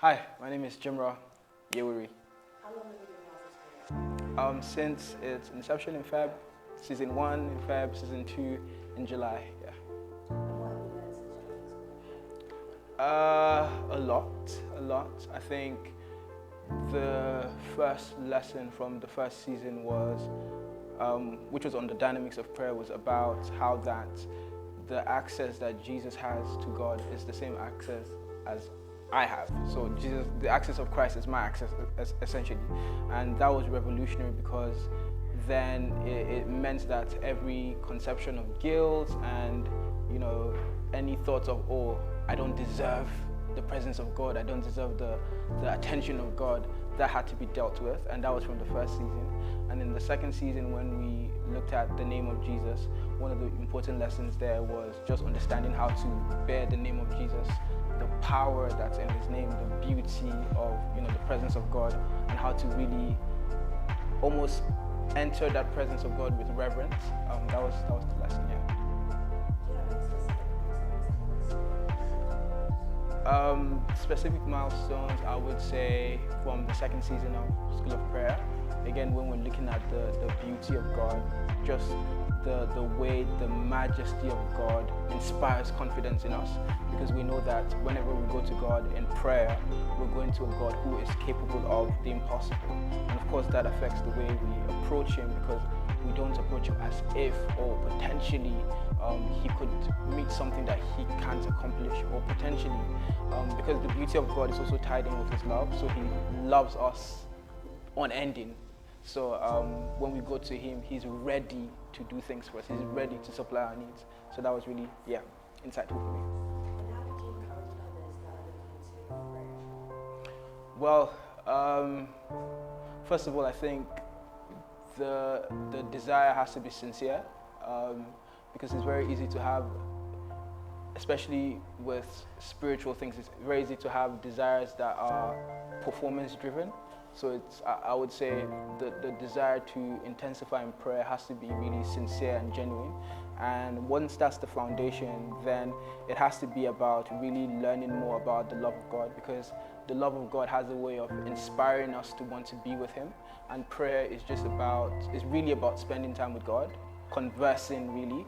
Hi, my name is Jimra Yewuri. How long have you been in house? Since its inception in Feb, season 1 in Feb, season 2 in July, yeah. And what have you learned since joining school? A lot. I think the first lesson from the first season was, which was on the dynamics of prayer, was about how that the access that Jesus has to God is the same access as I have. So Jesus, the access of Christ is my access, essentially. And that was revolutionary because then it meant that every conception of guilt and, any thoughts of, oh, I don't deserve the presence of God, I don't deserve the attention of God, that had to be dealt with. And that was from the first season. And in the second season, when we looked at the name of Jesus, one of the important lessons there was just understanding how to bear the name of Jesus, the power that's in his name, the beauty of the presence of God, and how to really almost enter that presence of God with reverence. That was the lesson, yeah. Do you have any Specific milestones, I would say from the second season of School of Prayer. Again, when we're looking at the beauty of God, just the way the majesty of God inspires confidence in us, because we know that whenever we go to God in prayer, we're going to a God who is capable of the impossible. And of course that affects the way we approach him, because we don't approach him as if or potentially he could meet something that he can't accomplish, or potentially because the beauty of God is also tied in with his love, so he loves us unending. So when we go to him, he's ready to do things for us. He's ready to supply our needs. So that was really, insightful for me. And how did you encourage others that are looking into prayer? Well, first of all, I think the desire has to be sincere, because it's very easy to have, especially with spiritual things, it's very easy to have desires that are performance driven. So I would say the desire to intensify in prayer has to be really sincere and genuine. And once that's the foundation, then it has to be about really learning more about the love of God, because the love of God has a way of inspiring us to want to be with him. And prayer is really about spending time with God, conversing really.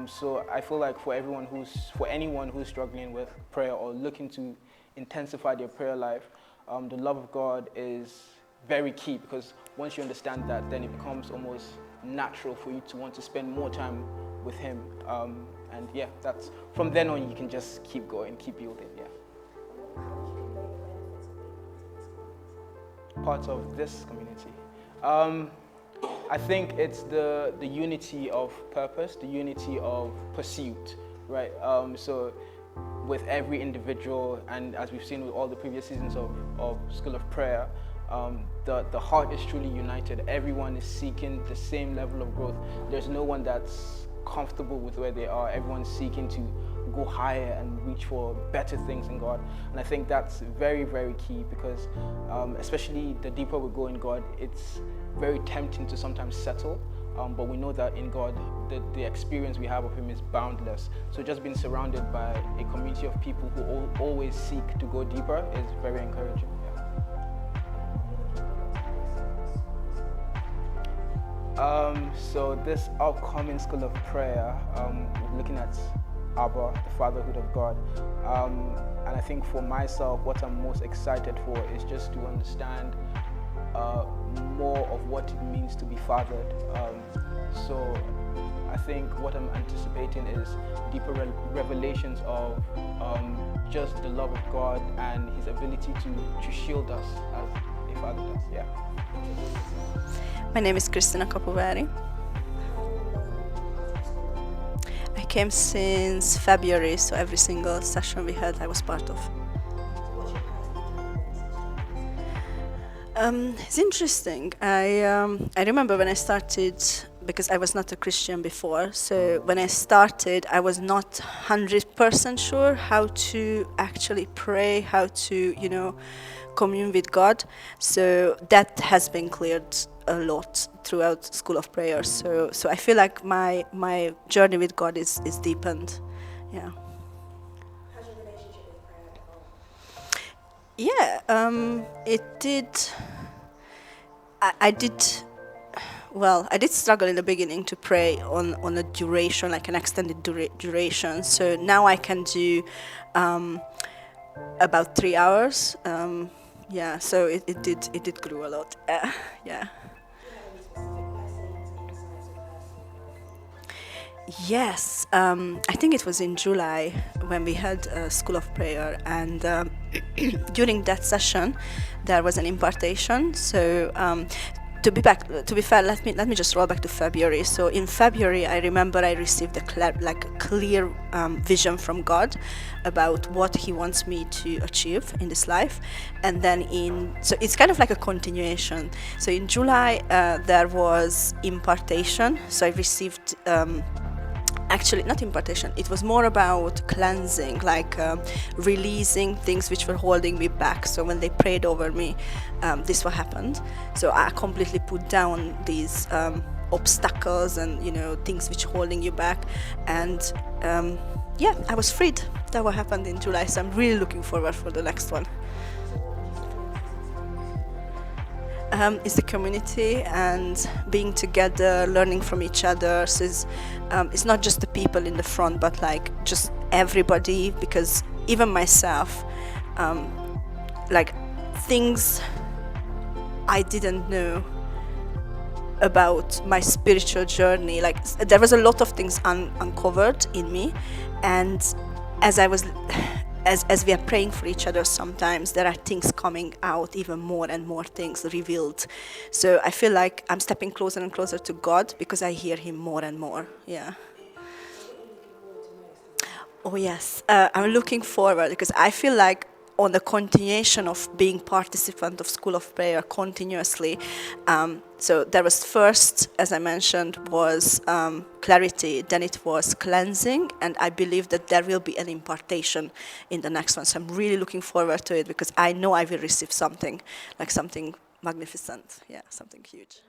So I feel like for anyone who's struggling with prayer or looking to intensify their prayer life, the love of God is very key, because once you understand that, then it becomes almost natural for you to want to spend more time with him. And that's from then on you can just keep going, keep building. How would you convey the benefits of being Part of this community. I think it's the unity of purpose, the unity of pursuit, right? So with every individual, and as we've seen with all the previous seasons of School of Prayer, the heart is truly united. Everyone is seeking the same level of growth. There's no one that's comfortable with where they are. Everyone's seeking to go higher and reach for better things in God. And I think that's very, very key, because especially the deeper we go in God, it's very tempting to sometimes settle. But we know that in God, the experience we have of him is boundless. So just being surrounded by a community of people who always seek to go deeper is very encouraging. So this upcoming School of Prayer, we're looking at Abba, the fatherhood of God. And I think for myself, what I'm most excited for is just to understand more of what it means to be fathered. So I think what I'm anticipating is deeper revelations of just the love of God and his ability to shield us as a father does. My name is Kristina Kapovari. I came since February, so every single session we had I was part of. What's your personal experience? It's interesting. I remember when I started, because I was not a Christian before, so when I started I was not 100% sure how to actually pray, how to commune with God. So that has been cleared a lot throughout School of Prayer. So I feel like my journey with God is deepened. Yeah. How's your relationship with prayer evolved? Yeah, it did. I did. Well, I did struggle in the beginning to pray on a duration, like an extended duration. So now I can do about 3 hours. Yeah, so it did grow a lot. Yeah. Do you have any specific blessings, insights, or personal? Yes, I think it was in July when we had a school of prayer, and during that session, there was an impartation. So to be fair, let me just roll back to February. So in February, I remember I received a clear vision from God about what He wants me to achieve in this life, and then so it's kind of like a continuation. So in July, there was impartation. So I received. Actually, not impartation, it was more about cleansing, like releasing things which were holding me back. So when they prayed over me, this what happened. So I completely put down these obstacles and things which holding you back, and yeah, I was freed. That what happened in July. So I'm really looking forward for the next one. Is the community and being together, learning from each other. So it's not just the people in the front, but like just everybody. Because even myself, like things I didn't know about my spiritual journey. Like there was a lot of things uncovered in me, and as I was. As we are praying for each other, sometimes there are things coming out, even more and more things revealed. So I feel like I'm stepping closer and closer to God because I hear Him more and more. Yeah. Oh yes, I'm looking forward because I feel like on the continuation of being participant of School of Prayer continuously. So there was first, as I mentioned, was clarity, then it was cleansing, and I believe that there will be an impartation in the next one. So I'm really looking forward to it because I know I will receive something, like something magnificent, yeah, something huge.